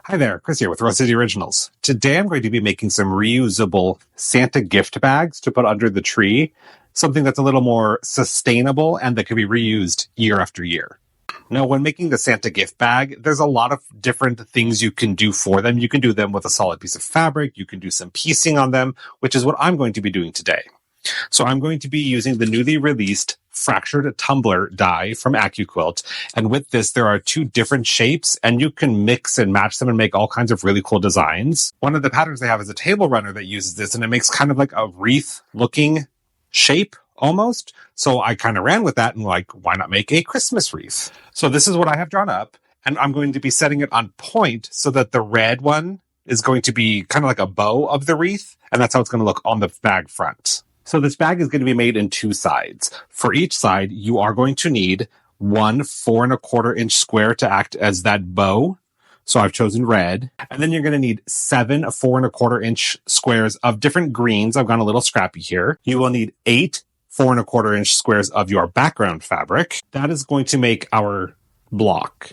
Hi there, Chris here with Rose City Originals. Today I'm going to be making some reusable Santa gift bags to put under the tree, something that's a little more sustainable and that can be reused year after year. Now, when making the Santa gift bag, there's a lot of different things you can do for them. You can do them with a solid piece of fabric, you can do some piecing on them, which is what I'm going to be doing today. So I'm going to be using the newly released fractured tumbler die from AccuQuilt. And with this, there are two different shapes and you can mix and match them and make all kinds of really cool designs. One of the patterns they have is a table runner that uses this, and it makes kind of like a wreath looking shape almost. So I kind of ran with that and like, why not make a Christmas wreath? So this is what I have drawn up, and I'm going to be setting it on point so that the red one is going to be kind of like a bow of the wreath. And that's how it's going to look on the bag front. So this bag is going to be made in two sides. For each side, you are going to need one 4 1/4 inch square to act as that bow. So I've chosen red. And then you're going to need 7 4 1/4 inch squares of different greens. I've gone a little scrappy here. You will need 8 4 1/4 inch squares of your background fabric. That is going to make our block.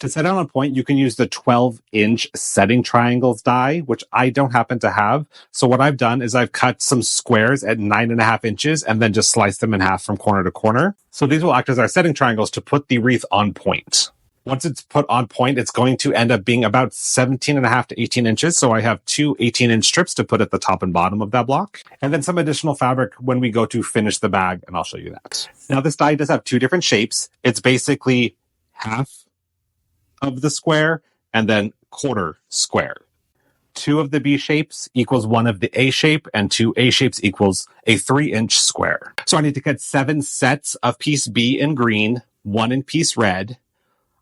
To set it on point, you can use the 12-inch setting triangles die, which I don't happen to have. So what I've done is I've cut some squares at 9.5 inches and then just sliced them in half from corner to corner. So these will act as our setting triangles to put the wreath on point. Once it's put on point, it's going to end up being about 17.5 to 18 inches. So I have two 18-inch strips to put at the top and bottom of that block. And then some additional fabric when we go to finish the bag, and I'll show you that. Now this die does have two different shapes. It's basically half of the square and then quarter square. 2 of the B shapes equals 1 of the A shape, and 2 A shapes equals a 3-inch square. So I need to cut 7 sets of piece B in green, 1 in piece red.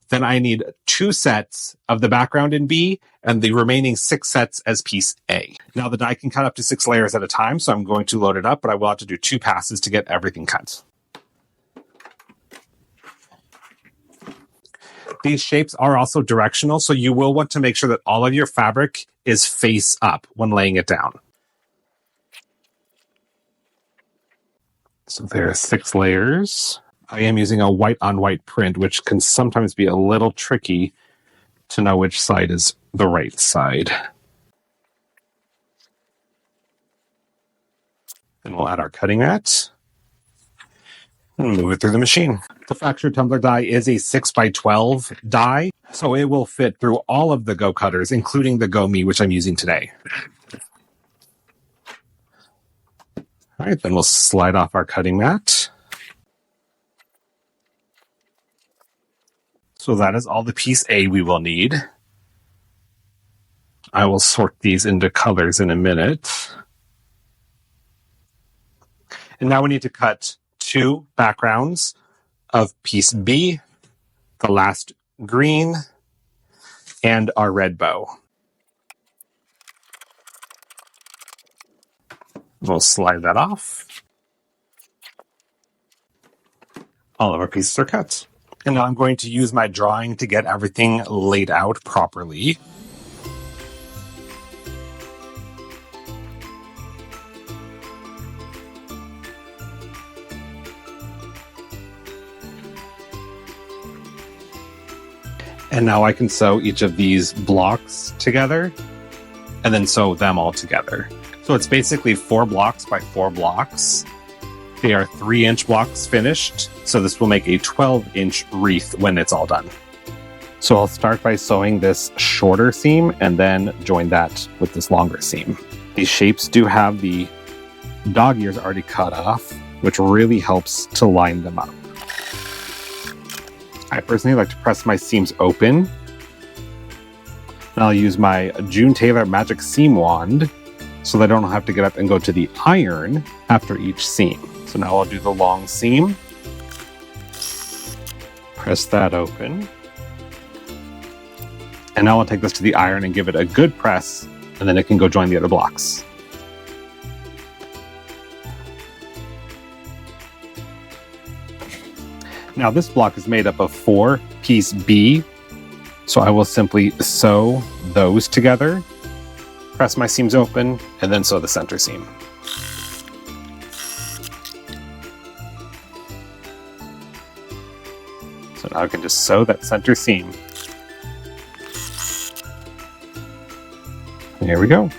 Then I need 2 sets of the background in B and the remaining 6 sets as piece A. Now the die can cut up to 6 layers at a time, so I'm going to load it up, but I will have to do 2 passes to get everything cut. These shapes are also directional, so you will want to make sure that all of your fabric is face up when laying it down. So there are 6 layers. I am using a white on white print, which can sometimes be a little tricky to know which side is the right side. Then we'll add our cutting mat and move it through the machine. The fractured tumbler die is a 6x12 die, so it will fit through all of the Go cutters, including the Go Me, which I'm using today. All right, then we'll slide off our cutting mat. So that is all the piece A we will need. I will sort these into colors in a minute. And now we need to cut 2 backgrounds of piece B, the last green, and our red bow. We'll slide that off. All of our pieces are cut. And now I'm going to use my drawing to get everything laid out properly. And now I can sew each of these blocks together and then sew them all together. So it's basically 4 blocks by 4 blocks. They are 3-inch blocks finished. So this will make a 12-inch wreath when it's all done. So I'll start by sewing this shorter seam and then join that with this longer seam. These shapes do have the dog ears already cut off, which really helps to line them up. I personally like to press my seams open. And I'll use my June Taylor Magic Seam Wand so that I don't have to get up and go to the iron after each seam. So now I'll do the long seam. Press that open. And now I'll take this to the iron and give it a good press, and then it can go join the other blocks. Now this block is made up of 4 piece B, so I will simply sew those together, press my seams open, and then sew the center seam. So now I can just sew that center seam. Here we go.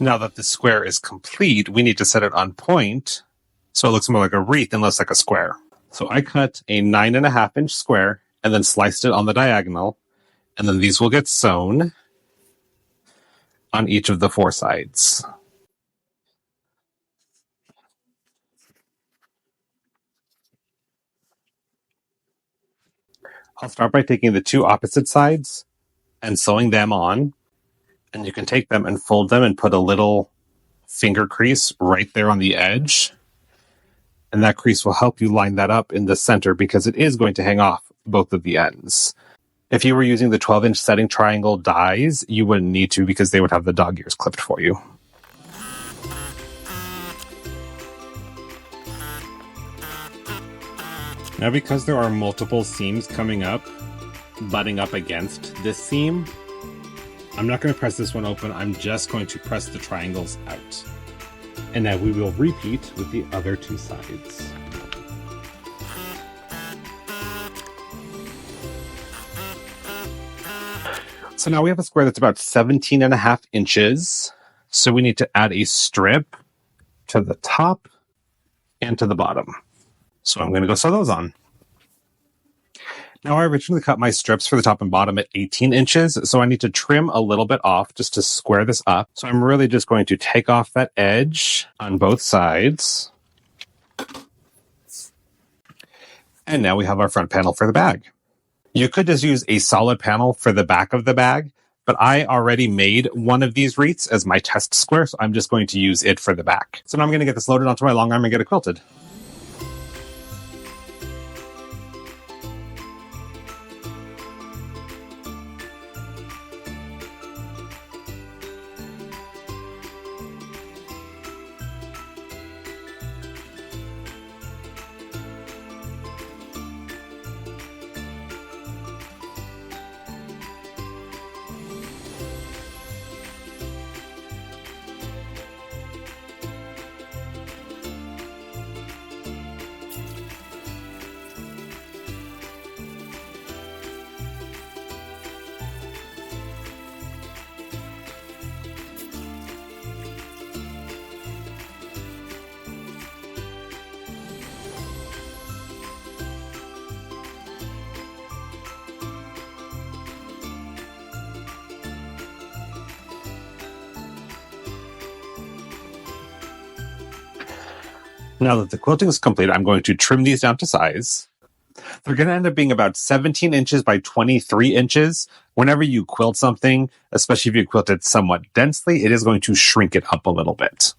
Now that the square is complete, we need to set it on point so it looks more like a wreath and less like a square. So I cut a 9.5-inch square and then sliced it on the diagonal, and then these will get sewn on each of the 4 sides. I'll start by taking the 2 opposite sides and sewing them on, and you can take them and fold them and put a little finger crease right there on the edge. And that crease will help you line that up in the center because it is going to hang off both of the ends. If you were using the 12-inch setting triangle dies, you wouldn't need to because they would have the dog ears clipped for you. Now, because there are multiple seams coming up, butting up against this seam, I'm not going to press this one open. I'm just going to press the triangles out. And now we will repeat with the other 2 sides. So now we have a square that's about 17.5 inches. So we need to add a strip to the top and to the bottom. So I'm going to go sew those on. Now I originally cut my strips for the top and bottom at 18 inches, so I need to trim a little bit off just to square this up. So I'm really just going to take off that edge on both sides. And now we have our front panel for the bag. You could just use a solid panel for the back of the bag, but I already made one of these wreaths as my test square, so I'm just going to use it for the back. So now I'm going to get this loaded onto my long arm and get it quilted. Now that the quilting is complete, I'm going to trim these down to size. They're going to end up being about 17 inches by 23 inches. Whenever you quilt something, especially if you quilt it somewhat densely, it is going to shrink it up a little bit.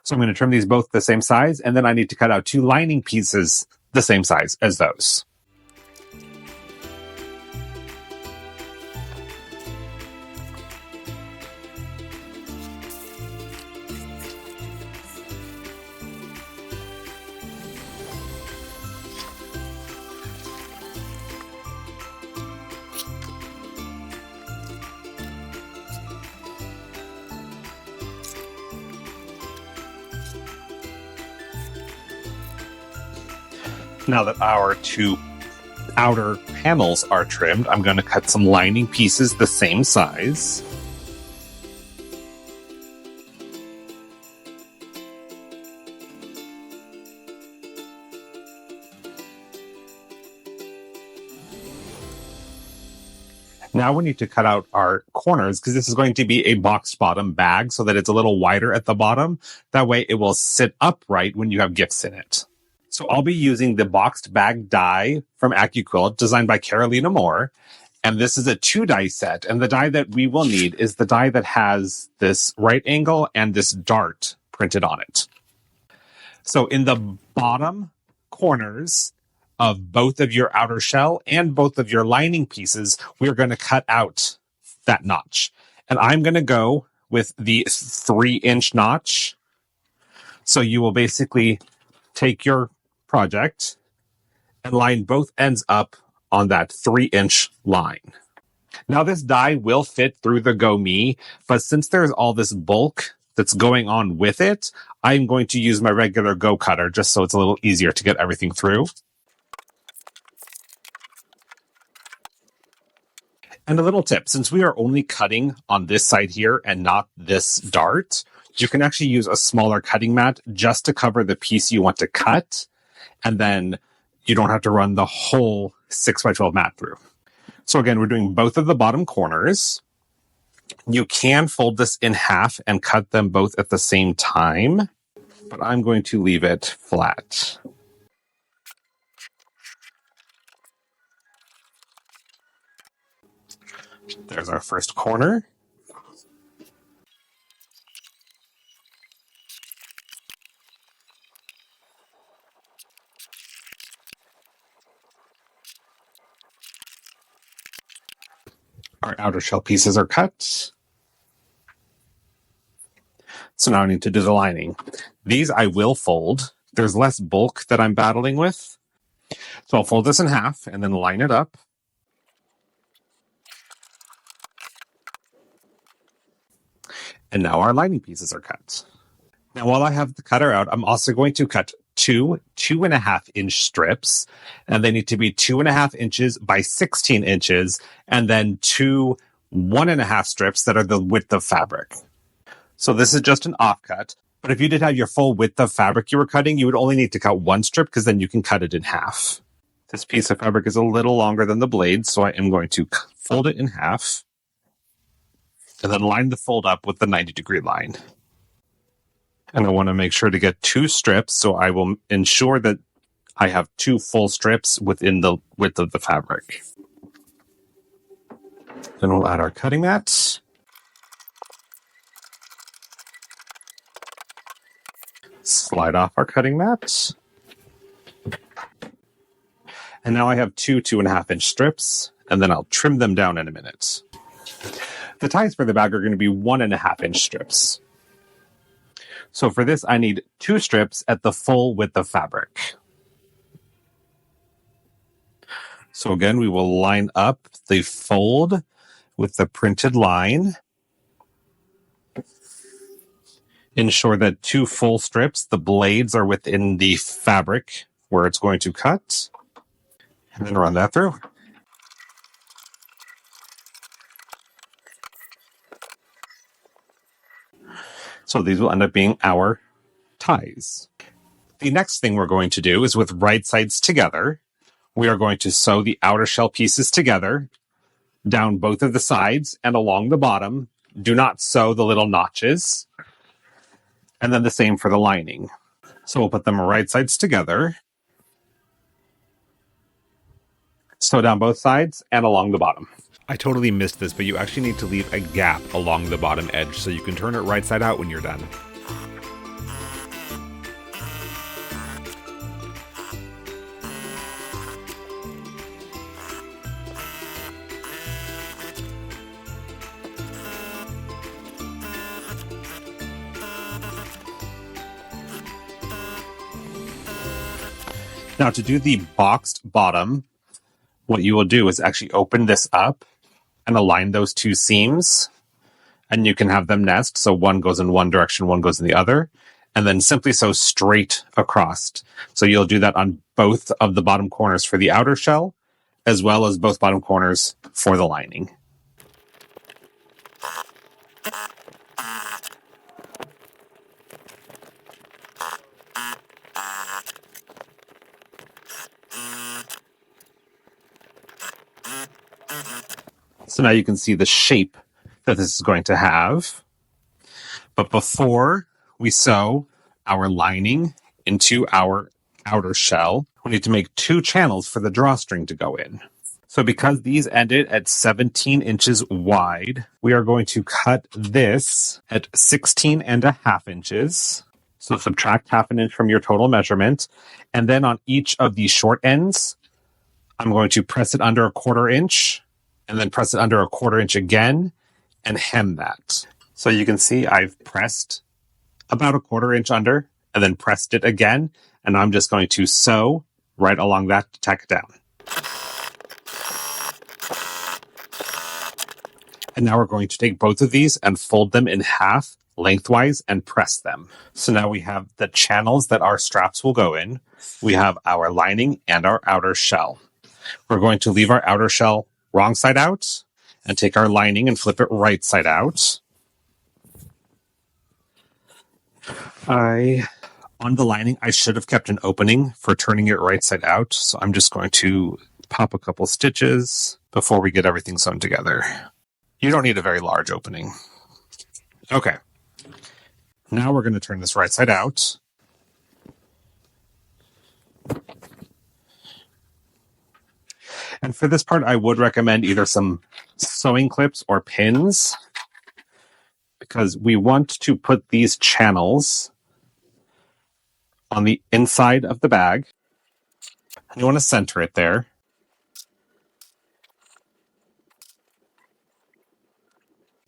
So I'm going to trim these both the same size, and then I need to cut out 2 lining pieces the same size as those. Now that our 2 outer panels are trimmed, I'm going to cut some lining pieces the same size. Now we need to cut out our corners because this is going to be a boxed bottom bag so that it's a little wider at the bottom. That way it will sit upright when you have gifts in it. So I'll be using the boxed bag die from AccuQuilt, designed by Carolina Moore. And this is a 2-die set. And the die that we will need is the die that has this right angle and this dart printed on it. So in the bottom corners of both of your outer shell and both of your lining pieces, we're going to cut out that notch. And I'm going to go with the 3-inch notch. So you will basically take your project and line both ends up on that 3-inch line. Now this die will fit through the Go Me, but since there's all this bulk that's going on with it, I'm going to use my regular Go Cutter just so it's a little easier to get everything through. And a little tip, since we are only cutting on this side here and not this dart, you can actually use a smaller cutting mat just to cover the piece you want to cut, and then you don't have to run the whole 6x12 mat through. So again, we're doing both of the bottom corners. You can fold this in half and cut them both at the same time, but I'm going to leave it flat. There's our first corner. Our outer shell pieces are cut. So now I need to do the lining. These I will fold. There's less bulk that I'm battling with. So I'll fold this in half and then line it up. And now our lining pieces are cut. Now while I have the cutter out, I'm also going to cut two 2.5-inch strips, and they need to be 2.5 inches by 16 inches, and then two 1.5 strips that are the width of fabric. So this is just an offcut, but if you did have your full width of fabric you were cutting, you would only need to cut one strip because then you can cut it in half. This piece of fabric is a little longer than the blade, so I am going to fold it in half and then line the fold up with the 90-degree line. And I want to make sure to get two strips, so I will ensure that I have two full strips within the width of the fabric. Then we'll add our cutting mat. Slide off our cutting mat. And now I have two 2.5-inch strips, and then I'll trim them down in a minute. The ties for the bag are going to be 1.5-inch strips. So for this, I need two strips at the full width of fabric. So again, we will line up the fold with the printed line. Ensure that two full strips, the blades are within the fabric where it's going to cut. And then run that through. So these will end up being our ties. The next thing we're going to do is with right sides together, we are going to sew the outer shell pieces together down both of the sides and along the bottom. Do not sew the little notches. And then the same for the lining. So we'll put them right sides together. Sew down both sides and along the bottom. I totally missed this, but you actually need to leave a gap along the bottom edge so you can turn it right side out when you're done. Now to do the boxed bottom, what you will do is actually open this up and align those two seams, and you can have them nest. So one goes in one direction, one goes in the other, and then simply sew straight across. So you'll do that on both of the bottom corners for the outer shell, as well as both bottom corners for the lining. So now you can see the shape that this is going to have. But before we sew our lining into our outer shell, we need to make two channels for the drawstring to go in. So because these ended at 17 inches wide, we are going to cut this at 16.5 inches. So subtract 1/2 inch from your total measurement. And then on each of these short ends, I'm going to press it under 1/4 inch, and then press it under 1/4 inch again, and hem that. So you can see I've pressed about 1/4 inch under, and then pressed it again, and I'm just going to sew right along that to tack it down. And now we're going to take both of these and fold them in half lengthwise and press them. So now we have the channels that our straps will go in. We have our lining and our outer shell. We're going to leave our outer shell wrong side out and take our lining and flip it right side out. On the lining, I should have kept an opening for turning it right side out. So I'm just going to pop a couple stitches before we get everything sewn together. You don't need a very large opening. Okay. Now we're going to turn this right side out. And for this part, I would recommend either some sewing clips or pins, because we want to put these channels on the inside of the bag. You want to center it there.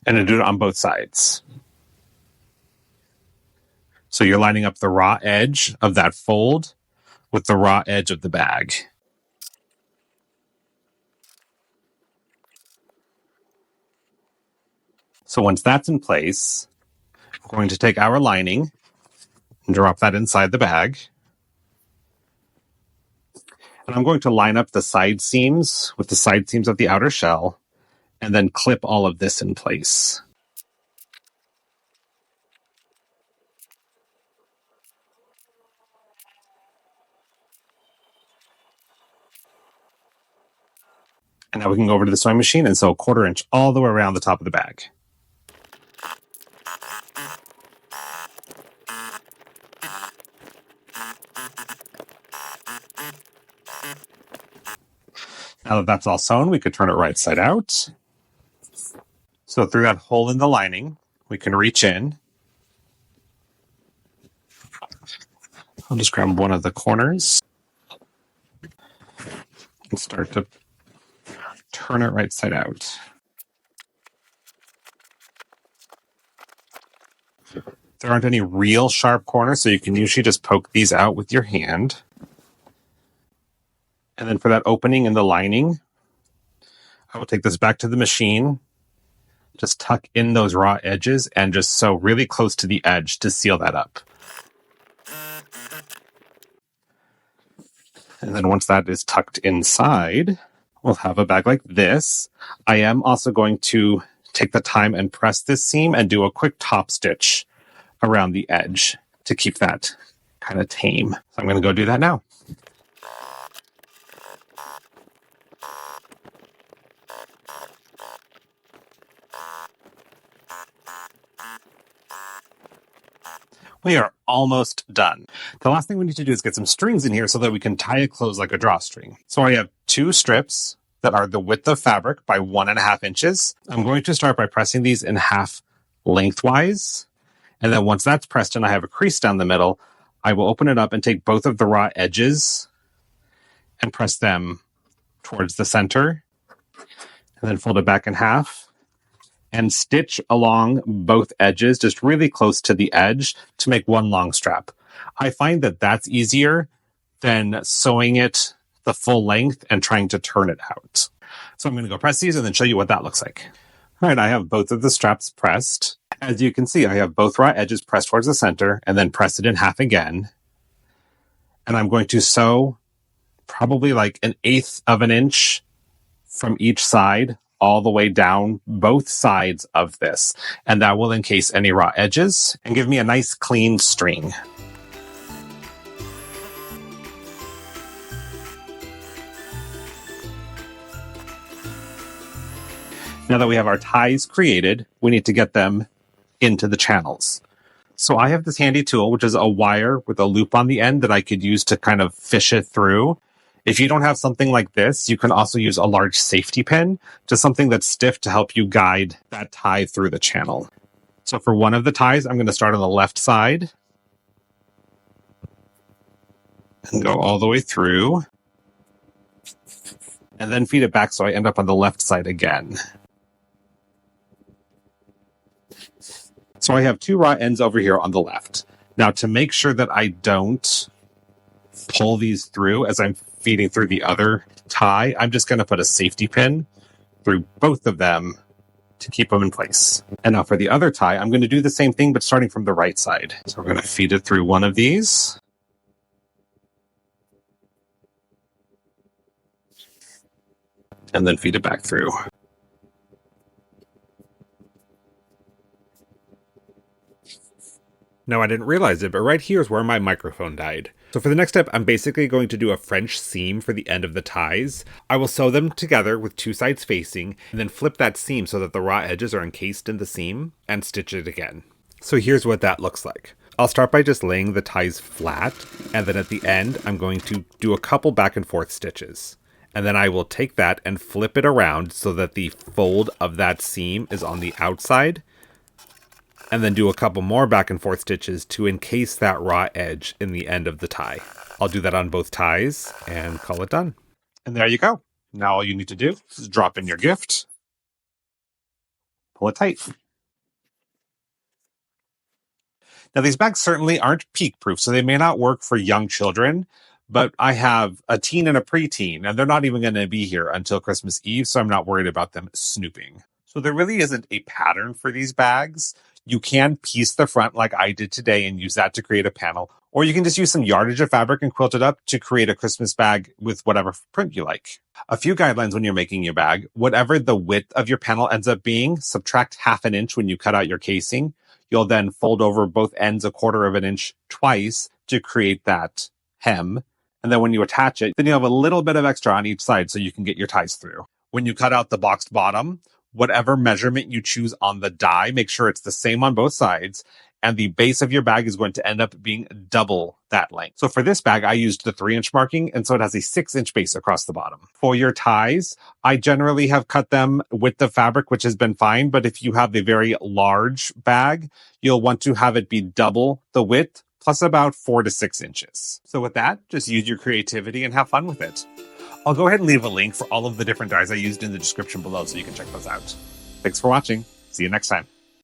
And then do it on both sides. So you're lining up the raw edge of that fold with the raw edge of the bag. So once that's in place, we're going to take our lining and drop that inside the bag. And I'm going to line up the side seams with the side seams of the outer shell and then clip all of this in place. And now we can go over to the sewing machine and sew a 1/4 inch all the way around the top of the bag. Now that that's all sewn, we could turn it right side out. So through that hole in the lining, we can reach in. I'll just grab one of the corners and start to turn it right side out. There aren't any real sharp corners, so you can usually just poke these out with your hand. And then for that opening in the lining, I will take this back to the machine, just tuck in those raw edges and just sew really close to the edge to seal that up. And then once that is tucked inside, we'll have a bag like this. I am also going to take the time and press this seam and do a quick top stitch around the edge to keep that kind of tame. So I'm going to go do that now. We are almost done. The last thing we need to do is get some strings in here so that we can tie it closed like a drawstring. So I have 2 strips that are the width of fabric by 1.5 inches. I'm going to start by pressing these in half lengthwise. And then once that's pressed and I have a crease down the middle, I will open it up and take both of the raw edges and press them towards the center. And then fold it back in half. And stitch along both edges, just really close to the edge to make one long strap. I find that that's easier than sewing it the full length and trying to turn it out. So I'm going to go press these and then show you what that looks like. All right, I have both of the straps pressed. As you can see, I have both raw edges pressed towards the center and then press it in half again. And I'm going to sew probably like 1/8 of an inch from each side all the way down both sides of this. And that will encase any raw edges and give me a nice clean string. Now that we have our ties created, we need to get them into the channels. So I have this handy tool, which is a wire with a loop on the end that I could use to kind of fish it through. If you don't have something like this, you can also use a large safety pin, just something that's stiff to help you guide that tie through the channel. So for one of the ties, I'm going to start on the left side and go all the way through, and then feed it back so I end up on the left side again. So I have 2 raw ends over here on the left. Now to make sure that I don't pull these through as I'm feeding through the other tie, I'm just going to put a safety pin through both of them to keep them in place. And now for the other tie, I'm going to do the same thing, but starting from the right side. So we're going to feed it through one of these. And then feed it back through. Now, I didn't realize it, but right here is where my microphone died. So for the next step, I'm basically going to do a French seam for the end of the ties. I will sew them together with two sides facing, and then flip that seam so that the raw edges are encased in the seam, and stitch it again. So here's what that looks like. I'll start by just laying the ties flat, and then at the end, I'm going to do a couple back and forth stitches. And then I will take that and flip it around so that the fold of that seam is on the outside, and then do a couple more back and forth stitches to encase that raw edge in the end of the tie. I'll do that on both ties and call it done. And there you go. Now all you need to do is drop in your gift, pull it tight. Now these bags certainly aren't peak proof, so they may not work for young children, but I have a teen and a preteen, and they're not even going to be here until Christmas Eve, so I'm not worried about them snooping. So there really isn't a pattern for these bags. You can piece the front like I did today and use that to create a panel, or you can just use some yardage of fabric and quilt it up to create a Christmas bag with whatever print you like. A few guidelines when you're making your bag: whatever the width of your panel ends up being, subtract 1/2 inch when you cut out your casing. You'll then fold over both ends 1/4 inch twice to create that hem. And then when you attach it, then you have a little bit of extra on each side so you can get your ties through. When you cut out the boxed bottom, whatever measurement you choose on the die, make sure it's the same on both sides. And the base of your bag is going to end up being double that length. So for this bag, I used the 3-inch marking, and so it has a 6-inch base across the bottom. For your ties, I generally have cut them with the fabric, which has been fine. But if you have a very large bag, you'll want to have it be double the width, plus about 4 to 6 inches. So with that, just use your creativity and have fun with it. I'll go ahead and leave a link for all of the different dies I used in the description below so you can check those out. Thanks for watching. See you next time.